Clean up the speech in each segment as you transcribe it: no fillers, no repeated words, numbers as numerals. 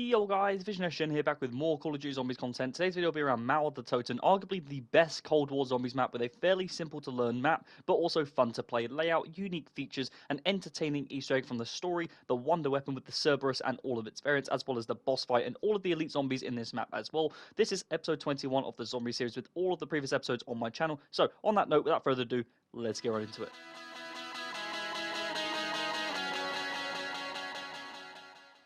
Yo guys, reminisce here back with more Call of Duty Zombies content. Today's video will be around the Toten, arguably the best Cold War Zombies map with a fairly simple to learn map, but also fun to play layout, unique features, and entertaining Easter egg from the story, the wonder weapon with the Cerberus and all of its variants, as well as the boss fight and all of the elite zombies in this map as well. This is episode 21 of the Zombie series with all of the previous episodes on my channel. So on that note, without further ado, let's get right into it.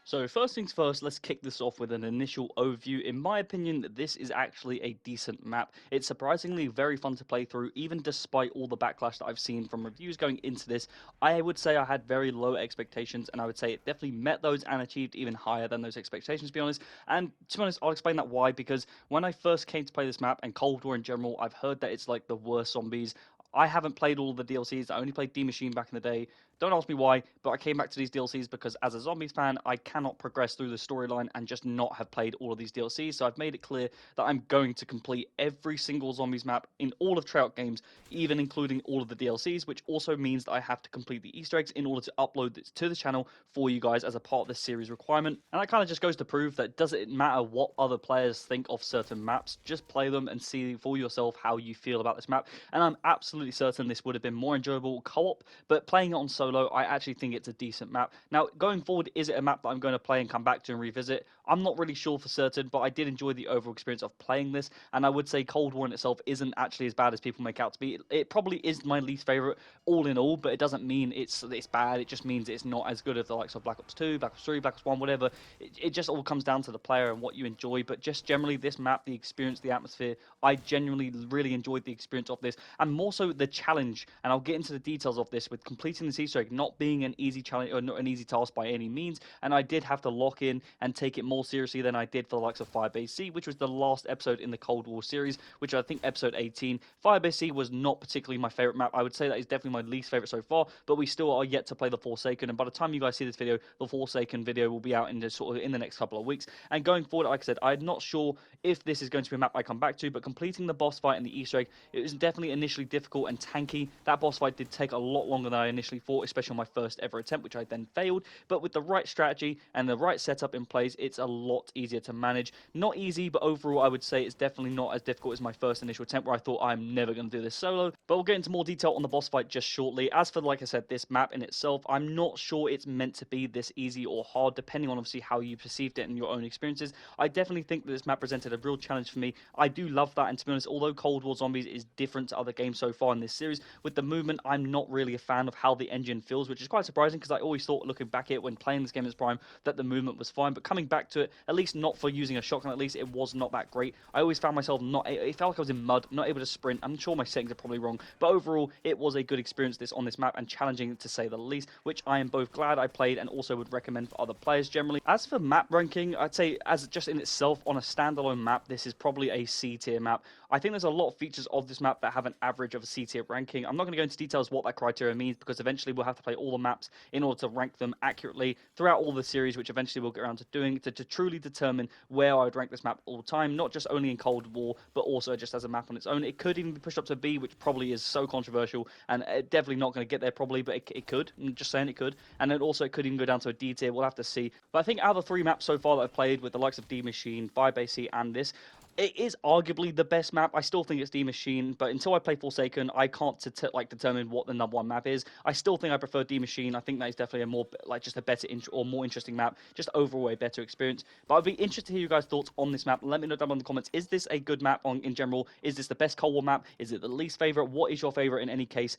So first things first, let's kick this off with an initial overview. In my opinion, this is actually a decent map. It's surprisingly very fun to play through, even despite all the backlash that I've seen from reviews going into this. I would say I had very low expectations, and I would say it definitely met those and achieved even higher than those expectations, to be honest. And to be honest, I'll explain that why, because when I first came to play this map, and Cold War in general, I've heard that it's like the worst zombies. I haven't played all the DLCs. I only played D Machine back in the day. Don't ask me why, but I came back to these DLCs because as a Zombies fan, I cannot progress through the storyline and just not have played all of these DLCs. So I've made it clear that I'm going to complete every single Zombies map in all of Treyarch games, even including all of the DLCs, which also means that I have to complete the Easter eggs in order to upload this to the channel for you guys as a part of this series requirement. And that kind of just goes to prove that doesn't matter what other players think of certain maps, just play them and see for yourself how you feel about this map. And I'm absolutely certain this would have been more enjoyable co-op, but playing it on solo, I actually think it's a decent map. Now, going forward, is it a map that I'm going to play and come back to and revisit? I'm not really sure for certain, but I did enjoy the overall experience of playing this, and I would say Cold War in itself isn't actually as bad as people make out to be. It probably is my least favorite all in all, but it doesn't mean it's bad. It just means it's not as good as the likes of Black Ops 2, Black Ops 3, Black Ops 1, whatever. It just all comes down to the player and what you enjoy, but just generally this map, the experience, the atmosphere, I genuinely really enjoyed the experience of this, and more so the challenge, and I'll get into the details of this with completing this Easter egg not being an easy challenge or not an easy task by any means, and I did have to lock in and take it more seriously than I did for the likes of Firebase C, which was the last episode in the Cold War series, which I think episode 18. Firebase C was not particularly my favorite map. I would say that is definitely my least favorite so far, but we still are yet to play the Forsaken, and by the time you guys see this video, the Forsaken video will be out in the next couple of weeks. And going forward, like I said, I'm not sure if this is going to be a map I come back to, but completing the boss fight and the Easter egg, it was definitely initially difficult and tanky. That boss fight did take a lot longer than I initially thought, especially on my first ever attempt, which I then failed. But with the right strategy and the right setup in place, it's a lot easier to manage. Not easy, but overall I would say it's definitely not as difficult as my first initial attempt, where I thought I'm never going to do this solo. But we'll get into more detail on the boss fight just shortly. As for, like I said, this map in itself, I'm not sure it's meant to be this easy or hard, depending on obviously how you perceived it and your own experiences. I definitely think that this map presented a real challenge for me. I do love that, and to be honest, although Cold War Zombies is different to other games so far in this series, with the movement, I'm not really a fan of how the engine feels, which is quite surprising because I always thought, looking back at it when playing this game as Prime, that the movement was fine. But coming back to it, at least not for using a shotgun, at least it was not that great. I always found myself it felt like I was in mud, not able to sprint. I'm sure my settings are probably wrong, but overall, it was a good experience on this map and challenging to say the least, which I am both glad I played and also would recommend for other players generally. As for map ranking, I'd say as just in itself on a standalone map, this is probably a C tier map. I think there's a lot of features of this map that have an average of a C tier ranking. I'm not going to go into details what that criteria means because eventually we'll have to play all the maps in order to rank them accurately throughout all the series, which eventually we'll get around to doing to truly determine where I would rank this map all the time, not just only in Cold War, but also just as a map on its own. It could even be pushed up to B, which probably is so controversial and definitely not going to get there probably, but it could. I'm just saying it could. And then also it could even go down to a D tier. We'll have to see. But I think out of the three maps so far that I've played with the likes of D Machine, Firebase C, and this, it is arguably the best map. I still think it's D Machine, but until I play Forsaken, I can't determine what the number one map is. I still think I prefer D Machine. I think that is definitely a more just a better or more interesting map, just overall a better experience. But I'd be interested to hear you guys' thoughts on this map. Let me know down in the comments. Is this a good map in general? Is this the best Cold War map? Is it the least favorite? What is your favorite in any case?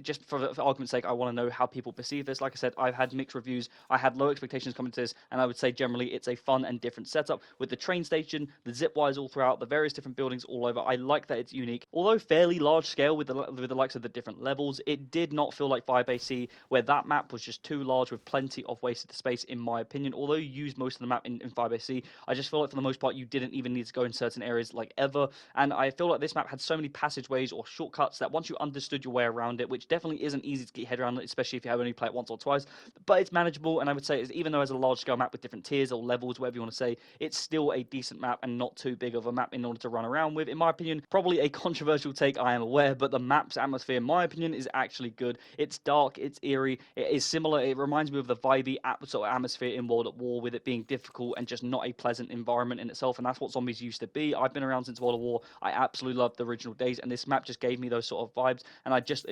Just for argument's sake, I want to know how people perceive this. Like I said, I've had mixed reviews. I had low expectations coming to this, and I would say generally it's a fun and different setup with the train station, the zip wires all throughout, the various different buildings all over. I like that it's unique. Although fairly large scale with the likes of the different levels, it did not feel like Firebase C, where that map was just too large with plenty of wasted space, in my opinion. Although you used most of the map in Firebase C, I just feel like for the most part you didn't even need to go in certain areas like ever. And I feel like this map had so many passageways or shortcuts that once you understood your way around it, which definitely isn't easy to get your head around, especially if you have only played it once or twice, but it's manageable. And I would say, even though it's a large scale map with different tiers or levels, whatever you want to say, it's still a decent map and not too big of of a map in order to run around with. In my opinion, probably a controversial take, I am aware, but the map's atmosphere, in my opinion, is actually good. It's dark, it's eerie, it is similar, it reminds me of the vibey sort of atmosphere in World at War, with it being difficult and just not a pleasant environment in itself, and that's what zombies used to be. I've been around since World at War. I absolutely love the original days, and this map just gave me those sort of vibes, and I just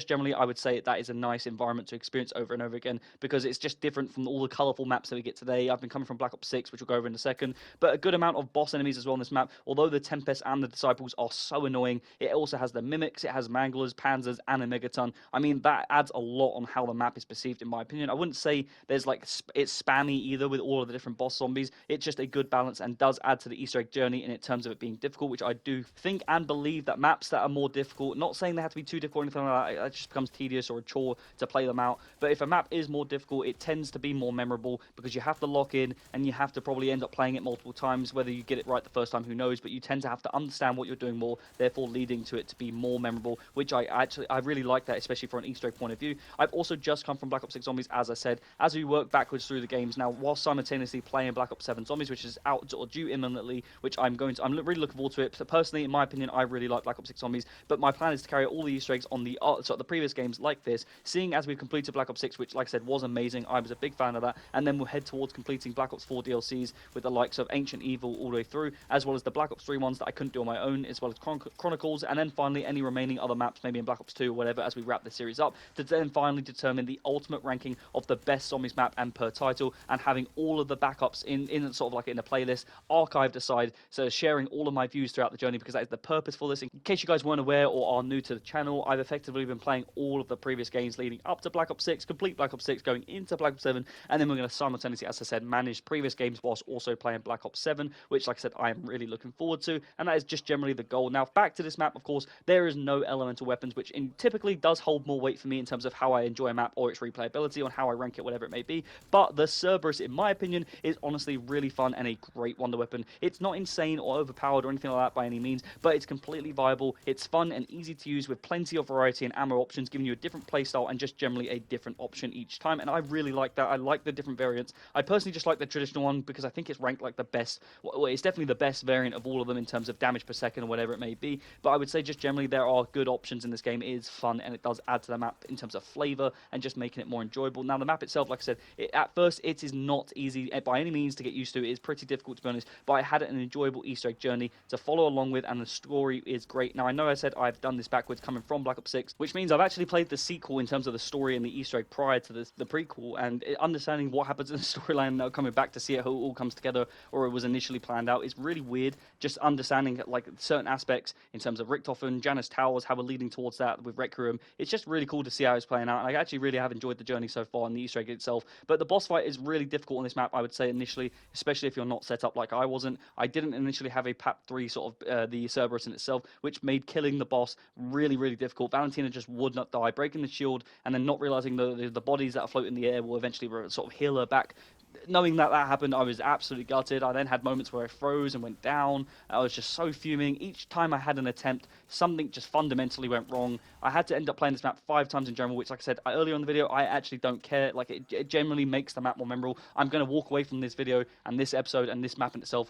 generally, I would say that is a nice environment to experience over and over again, because it's just different from all the colourful maps that we get today. I've been coming from Black Ops 6, which we'll go over in a second, but a good amount of boss enemies as well on this map. Although the Tempest and the Disciples are so annoying, it also has the Mimics, it has Manglers, Panzers, and a Megaton. I mean, that adds a lot on how the map is perceived, in my opinion. I wouldn't say there's like it's spammy either with all of the different boss zombies. It's just a good balance and does add to the Easter egg journey in terms of it being difficult, which I do think and believe that maps that are more difficult, not saying they have to be too difficult or anything like that, it just becomes tedious or a chore to play them out. But if a map is more difficult, it tends to be more memorable because you have to lock in and you have to probably end up playing it multiple times. Whether you get it right the first time, who knows, but you tend to have to understand what you're doing more, therefore leading to it to be more memorable, which I really like that, especially from an Easter egg point of view. I've also just come from Black Ops 6 Zombies, as I said, as we work backwards through the games now, while simultaneously playing Black Ops 7 Zombies, which is out or due imminently, which I'm really looking forward to it. So personally, in my opinion, I really like Black Ops 6 Zombies, but my plan is to carry all the Easter eggs on the previous games like this, seeing as we've completed Black Ops 6, which, like I said, was amazing. I was a big fan of that, and then we'll head towards completing Black Ops 4 DLCs with the likes of Ancient Evil all the way through, as well as the Black Ops 3 ones that I couldn't do on my own, as well as Chronicles, and then finally any remaining other maps, maybe in Black Ops 2 or whatever, as we wrap the series up, to then finally determine the ultimate ranking of the best Zombies map and per title, and having all of the backups in sort of like in a playlist, archived aside, so sharing all of my views throughout the journey, because that is the purpose for this. In case you guys weren't aware or are new to the channel, I've effectively been playing all of the previous games leading up to Black Ops 6, complete Black Ops 6, going into Black Ops 7, and then we're going to simultaneously, as I said, manage previous games whilst also playing Black Ops 7, which, like I said, I am really looking forward to, and that is just generally the goal. Now, back to this map, of course, there is no elemental weapons, which typically does hold more weight for me in terms of how I enjoy a map or its replayability, on how I rank it, whatever it may be, but the Cerberus, in my opinion, is honestly really fun and a great wonder weapon. It's not insane or overpowered or anything like that by any means, but it's completely viable, it's fun and easy to use with plenty of variety and ammo options, giving you a different playstyle and just generally a different option each time, and I really like that. I like the different variants. I personally just like the traditional one because I think it's ranked like the best, well, it's definitely the best variant of all of them in terms of damage per second or whatever it may be, but I would say just generally there are good options in this game. It is fun and it does add to the map in terms of flavor and just making it more enjoyable. Now, the map itself, like I said, at first it is not easy by any means to get used to. It is pretty difficult, to be honest, but I had an enjoyable Easter egg journey to follow along with, and the story is great. Now, I know I said I've done this backwards coming from Black Ops 6, which means I've actually played the sequel in terms of the story and the Easter egg prior to the prequel, and understanding what happens in the storyline now, coming back to see it, how it all comes together, or it was initially planned out, is really weird. Just understanding like certain aspects in terms of Richtofen, Janus Towers, how we're leading towards that with Requiem. It's just really cool to see how it's playing out, and I actually really have enjoyed the journey so far in the Easter egg itself. But the boss fight is really difficult on this map, I would say, initially, especially if you're not set up like I wasn't. I didn't initially have a PAP 3 sort of the Cerberus in itself, which made killing the boss really, really difficult. Valentina just would not die, breaking the shield, and then not realizing the bodies that float in the air will eventually sort of heal her back. Knowing that happened, I was absolutely gutted. I then had moments where I froze and went down. I was just so fuming. Each time I had an attempt, something just fundamentally went wrong. I had to end up playing this map 5 times in general, which, like I said earlier in the video, I actually don't care. Like, it generally makes the map more memorable. I'm going to walk away from this video and this episode and this map in itself,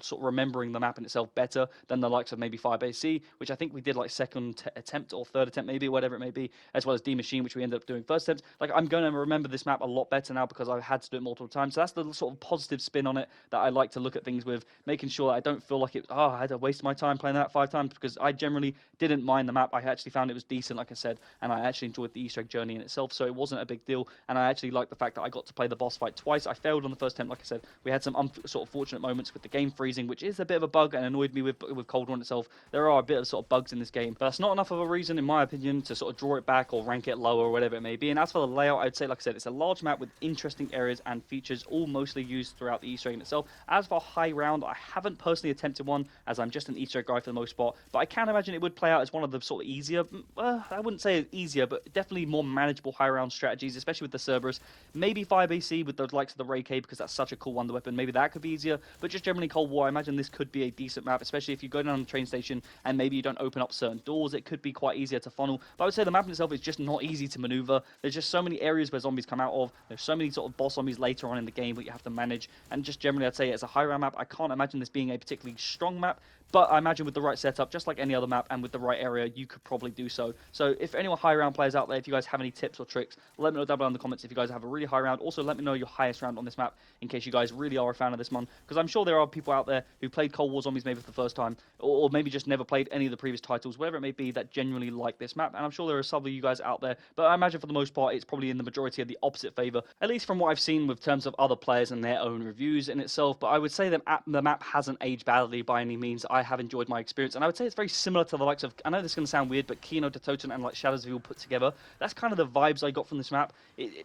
sort of remembering the map in itself better than the likes of maybe Firebase C, which I think we did like second attempt or third attempt, maybe, whatever it may be, as well as D Machine, which we ended up doing first attempt. Like, I'm going to remember this map a lot better now because I've had to do it multiple times. So that's the sort of positive spin on it that I like to look at things with, making sure that I don't feel like I had to waste my time playing that 5 times, because I generally didn't mind the map. I actually found it was decent, like I said, and I actually enjoyed the Easter egg journey in itself, so it wasn't a big deal, and I actually liked the fact that I got to play the boss fight twice. I failed on the first attempt, like I said. We had some sort of fortunate moments with the game freezing, which is a bit of a bug and annoyed me with Cold War itself. There are a bit of sort of bugs in this game, but that's not enough of a reason, in my opinion, to sort of draw it back or rank it lower or whatever it may be. And as for the layout, I'd say, like I said, it's a large map with interesting areas and features, all mostly used throughout the Easter egg in itself. As for high round, I haven't personally attempted one, as I'm just an Easter egg guy for the most part, but I can imagine it would play out as one of the sort of easier, I wouldn't say easier, but definitely more manageable high round strategies, especially with the Cerberus. Maybe 5AC with the likes of the Ray K, because that's such a cool wonder weapon. Maybe that could be easier, but just generally Cold War, I imagine this could be a decent map, especially if you go down the train station and maybe you don't open up certain doors. It could be quite easier to funnel, but I would say the map in itself is just not easy to maneuver. There's just so many areas where zombies come out of. There's so many sort of boss zombies later later on in the game, but you have to manage. And just generally, I'd say it's a high round map. I can't imagine this being a particularly strong map, but I imagine with the right setup, just like any other map, and with the right area, you could probably do so. So if anyone high round players out there, if you guys have any tips or tricks, let me know down below in the comments if you guys have a really high round. Also, let me know your highest round on this map in case you guys really are a fan of this one, because I'm sure there are people out there who played Cold War Zombies maybe for the first time, or maybe just never played any of the previous titles, whatever it may be, that genuinely like this map. And I'm sure there are some of you guys out there, but I imagine for the most part, it's probably in the majority of the opposite favor, at least from what I've seen with terms of other players and their own reviews in itself. But I would say that the map hasn't aged badly by any means. I have enjoyed my experience, and I would say it's very similar to the likes of, I know this is going to sound weird, but Kino to Toten and like Shadows of Evil put together. That's kind of the vibes I got from this map.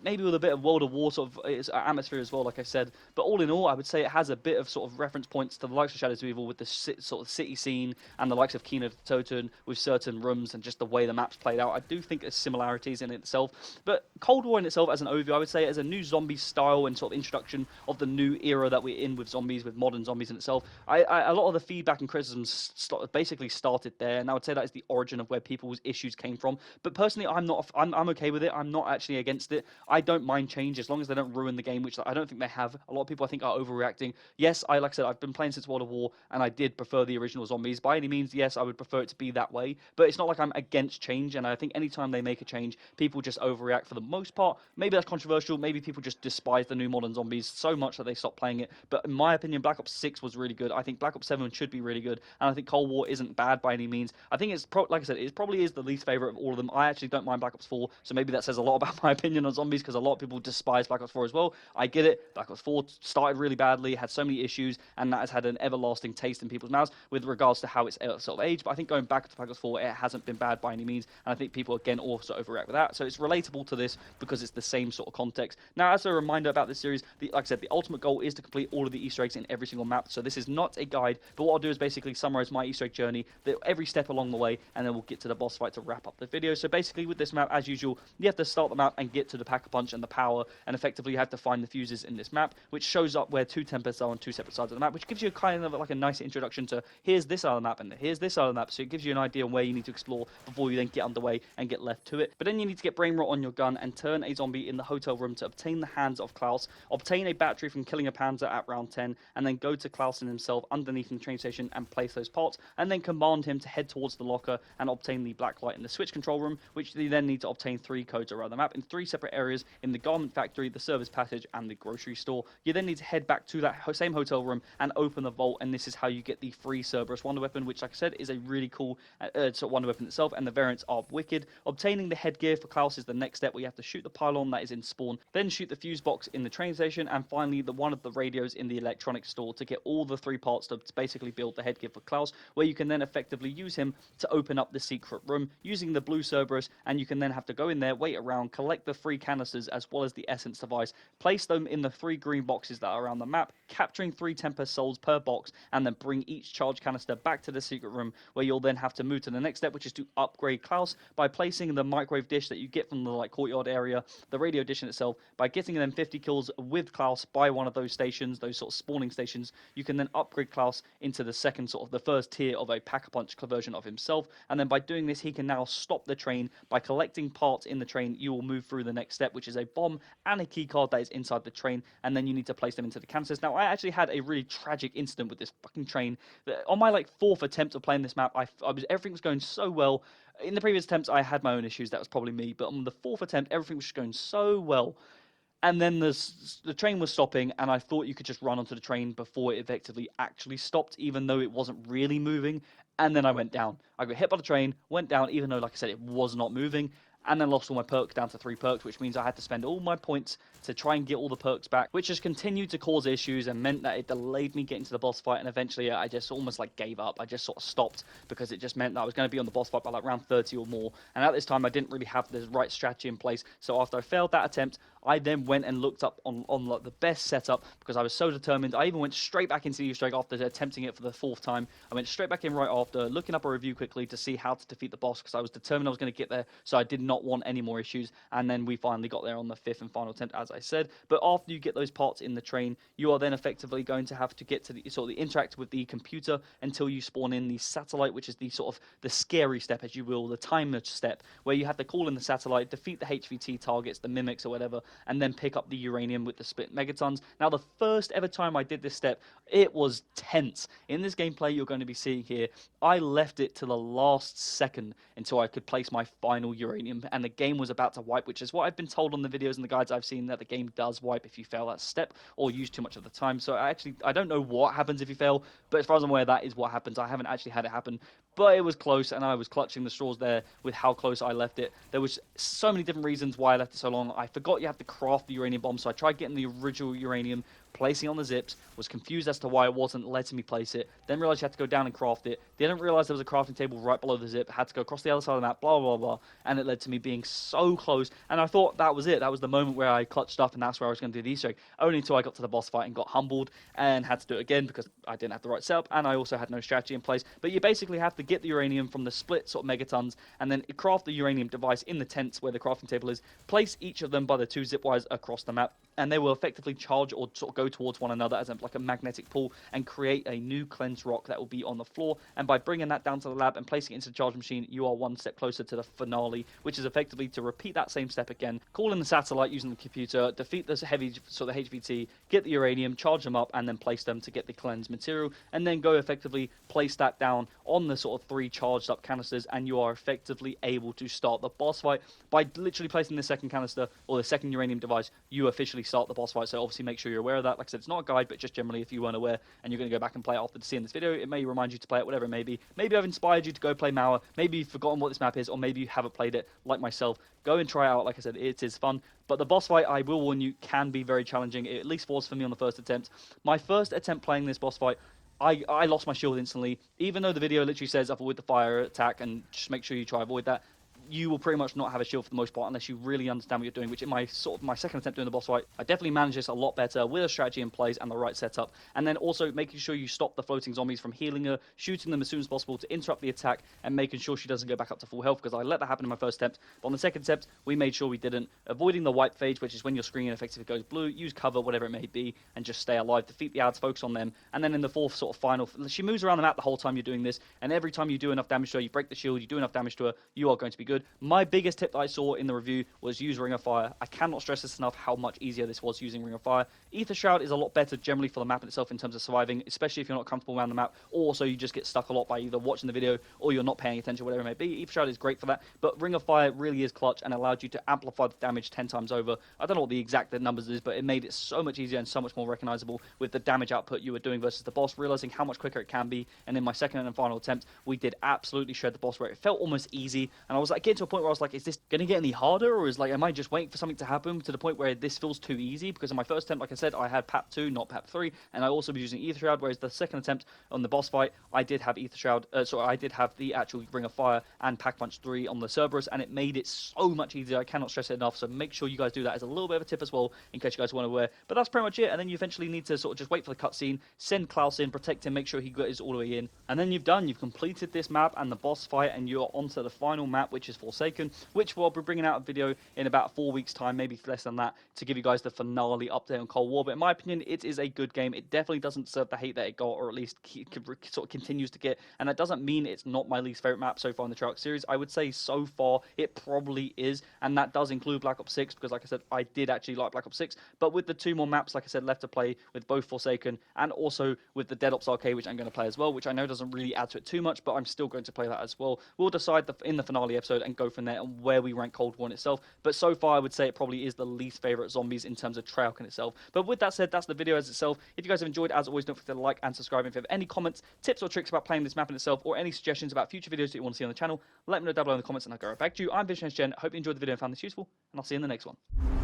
Maybe with a bit of World of War sort of atmosphere as well, like I said. But all in all, I would say it has a bit of sort of reference points to the likes of Shadows of Evil with the sort of city scene, and the likes of Kino to Toten with certain rooms and just the way the map's played out. I do think there's similarities in itself. But Cold War in itself as an overview, I would say as a new zombie style and sort of introduction of the new era that we're in with zombies, with modern zombies in itself. A lot of the feedback and criticisms basically started there, and I would say that is the origin of where people's issues came from. But personally, I'm okay with it. I'm not actually against it. I don't mind change as long as they don't ruin the game, which I don't think they have. A lot of people I think are overreacting. Yes, like I said, I've been playing since World of War, and I did prefer the original zombies. By any means, yes, I would prefer it to be that way. But it's not like I'm against change, and I think anytime they make a change, people just overreact for the most part. Maybe that's controversial. Maybe people just despise the new modern zombies so much that they stop playing it. But in my opinion, Black Ops 6 was really good. I think Black Ops 7 should be really good, and I think Cold War isn't bad by any means. I think it's like I said, it probably is the least favorite of all of them. I actually don't mind Black Ops 4, so maybe that says a lot about my opinion on zombies, because a lot of people despise Black Ops 4 as well. I get it. Black Ops 4 started really badly, had so many issues, and that has had an everlasting taste in people's mouths with regards to how it's sort of aged. But I think going back to Black Ops 4, it hasn't been bad by any means, and I think people again also overreact with that. So it's relatable to this because it's the same sort of context. Now, as a reminder about this series, like I said, the ultimate goal is to complete all of the Easter eggs in every single map. So this is not a guide, but what I'll do is basically summarize my Easter egg journey, every step along the way, and then we'll get to the boss fight to wrap up the video. So basically, with this map, as usual, you have to start the map and get to the Pack-a-Punch and the power, and effectively you have to find the fuses in this map, which shows up where two tempests are on two separate sides of the map, which gives you kind of like a nice introduction to here's this side of the map and here's this side of the map. So it gives you an idea on where you need to explore before you then get underway and get left to it. But then you need to get brain rot on your gun and turn a zombie in the hotel room to obtain the hands of Klaus, obtain a battery from killing a Panzer at round 10, and then go to Klaus and himself underneath in the train station and place those parts, and then command him to head towards the locker and obtain the black light in the switch control room, which you then need to obtain 3 codes around the map in 3 separate areas in the garment factory, the service passage, and the grocery store. You then need to head back to that same hotel room and open the vault, and this is how you get the free Cerberus wonder weapon, which, like I said, is a really cool sort of wonder weapon itself, and the variants are wicked. Obtaining the headgear for Klaus is the next step, where you have to shoot the pylon that is in spawn, then shoot the fuse box in the train station, and finally one of the radios in the electronics store to get all the 3 parts to basically build the headgear for Klaus, where you can then effectively use him to open up the secret room using the blue Cerberus, and you can then have to go in there, wait around, collect the 3 canisters as well as the essence device, place them in the 3 green boxes that are around the map, capturing 3 Tempest souls per box, and then bring each charge canister back to the secret room, where you'll then have to move to the next step, which is to upgrade Klaus by placing the microwave dish that you get from the courtyard area, the radio dish in itself. By getting them 50 kills with Klaus by one of those stations, those sort of spawning stations, you can then upgrade Klaus into the second sort of the first tier of a Pack-a-Punch version of himself, and then by doing this he can now stop the train. By collecting parts in the train, you will move through the next step, which is a bomb and a key card that is inside the train, and then you need to place them into the canisters. Now, I actually had a really tragic incident with this fucking train. On my 4th attempt of playing this map, everything was going so well. In the previous attempts, I had my own issues. That was probably me. But on the 4th attempt, everything was just going so well. And then the train was stopping, and I thought you could just run onto the train before it effectively actually stopped, even though it wasn't really moving. And then I went down. I got hit by the train, went down, even though, like I said, it was not moving. And then lost all my perks down to 3 perks, which means I had to spend all my points to try and get all the perks back, which has continued to cause issues and meant that it delayed me getting to the boss fight, and eventually I just almost gave up. I just sort of stopped because it just meant that I was going to be on the boss fight by round 30 or more, and at this time I didn't really have the right strategy in place. So after I failed that attempt, I then went and looked up on the best setup because I was so determined. I even went straight back into the Easter egg after attempting it for the 4th time. I went straight back in right after, looking up a review quickly to see how to defeat the boss because I was determined I was going to get there, so I did not not want any more issues. And then we finally got there on the 5th and final attempt, as I said. But after you get those parts in the train, you are then effectively going to have to get to the sort of the interact with the computer until you spawn in the satellite, which is the sort of the scary step, as you will, the timer step, where you have to call in the satellite, defeat the HVT targets, the mimics or whatever, and then pick up the uranium with the split megatons. Now, the first ever time I did this step, it was tense. In this gameplay you're going to be seeing here, I left it to the last second until I could place my final uranium, and the game was about to wipe, which is what I've been told on the videos and the guides I've seen, that the game does wipe if you fail that step or use too much of the time. So I don't know what happens if you fail, but as far as I'm aware, that is what happens. I haven't actually had it happen, but it was close, and I was clutching the straws there with how close I left it. There was so many different reasons why I left it so long. I forgot you have to craft the uranium bomb, so I tried getting the original uranium, placing it on the zips, was confused as to why it wasn't letting me place it, then realized you had to go down and craft it, didn't realize there was a crafting table right below the zip, had to go across the other side of the map, blah, blah, blah, and it led to me being so close, and I thought that was it. That was the moment where I clutched up, and that's where I was going to do the Easter egg, only until I got to the boss fight and got humbled, and had to do it again, because I didn't have the right setup, and I also had no strategy in place. But you basically have to get the uranium from the split sort of megatons, and then craft the uranium device in the tents where the crafting table is, place each of them by the 2 zip wires across the map, and they will effectively charge or sort of go towards one another as like a magnetic pull, and create a new cleansed rock that will be on the floor. And by bringing that down to the lab and placing it into the charge machine, you are one step closer to the finale, which is effectively to repeat that same step again, call in the satellite using the computer, defeat this heavy sort of HVT, get the uranium, charge them up, and then place them to get the cleansed material, and then go effectively place that down on the sort of 3 charged up canisters, and you are effectively able to start the boss fight. By literally placing the second canister or the second uranium device, you officially start the boss fight. So obviously make sure you're aware of that. Like I said, it's not a guide, but just generally if you weren't aware and you're going to go back and play it after seeing this video, it may remind you to play it, whatever it may be. Maybe I've inspired you to go play Mauer, maybe you've forgotten what this map is, or maybe you haven't played it like myself. Go and try it out. Like I said, it is fun. But the boss fight, I will warn you, can be very challenging. It at least was for me on the first attempt. My first attempt playing this boss fight, I lost my shield instantly. Even though the video literally says avoid the fire attack and just make sure you try avoid that, you will pretty much not have a shield for the most part unless you really understand what you're doing, which in my second attempt doing the boss fight, I definitely managed this a lot better with a strategy in place and the right setup, and then also making sure you stop the floating zombies from healing her, shooting them as soon as possible to interrupt the attack, and making sure she doesn't go back up to full health, because I let that happen in my first attempt, but on the second attempt, we made sure we didn't. Avoiding the wipe phase, which is when your screen effectively goes blue, use cover, whatever it may be, and just stay alive, defeat the ads, focus on them, and then in the fourth sort of final, she moves around the map the whole time you're doing this, and every time you do enough damage to her, you break the shield, you do enough damage to her, you are going to be good. My biggest tip that I saw in the review was use Ring of Fire. I cannot stress this enough how much easier this was using Ring of Fire. Ether Shroud is a lot better generally for the map itself in terms of surviving, especially if you're not comfortable around the map, or also you just get stuck a lot by either watching the video or you're not paying attention, whatever it may be. Ether Shroud is great for that, but Ring of Fire really is clutch and allowed you to amplify the damage 10 times over. I don't know what the exact numbers is, but it made it so much easier and so much more recognizable with the damage output you were doing versus the boss, realizing how much quicker it can be. And in my second and final attempt, we did absolutely shred the boss where it felt almost easy, and I was like getting to a point where I was like, is this going to get any harder, or is like, am I just waiting for something to happen, to the point where this feels too easy? Because in my first attempt, like I said, I had PAP 2, not PAP 3, and I also was using Ether Shroud, whereas the second attempt on the boss fight, I did have Ether Shroud, I did have the actual Ring of Fire and Pack Punch 3 on the Cerberus, and it made it so much easier. I cannot stress it enough, so make sure you guys do that as a little bit of a tip as well, in case you guys want to wear. But that's pretty much it, and then you eventually need to sort of just wait for the cutscene, send Klaus in, protect him, make sure he gets all the way in, and then you've completed this map and the boss fight, and you're onto the final map, which is Forsaken, which we'll be bringing out a video in about 4 weeks time, maybe less than that, to give you guys the finale update on Cold War. But in my opinion, it is a good game. It definitely doesn't deserve the hate that it got, or at least sort of continues to get, and that doesn't mean it's not my least favorite map so far in the Treyarch series. I would say so far it probably is, and that does include Black Ops 6, because like I said, I did actually like Black Ops 6, but with the 2 more maps, like I said, left to play with both Forsaken and also with the Dead Ops Arcade, which I'm going to play as well, which I know doesn't really add to it too much, but I'm still going to play that as well. We'll decide in the finale episode and go from there on where we rank Cold War in itself, but so far I would say it probably is the least favorite zombies in terms of Treyarch in itself. But with that said, that's the video as itself. If you guys have enjoyed, as always, don't forget to like and subscribe. If you have any comments, tips or tricks about playing this map in itself, or any suggestions about future videos that you want to see on the channel, let me know down below in the comments and I'll go right back to you. I'm Vision Gen. Hope you enjoyed the video and found this useful, and I'll see you in the next one.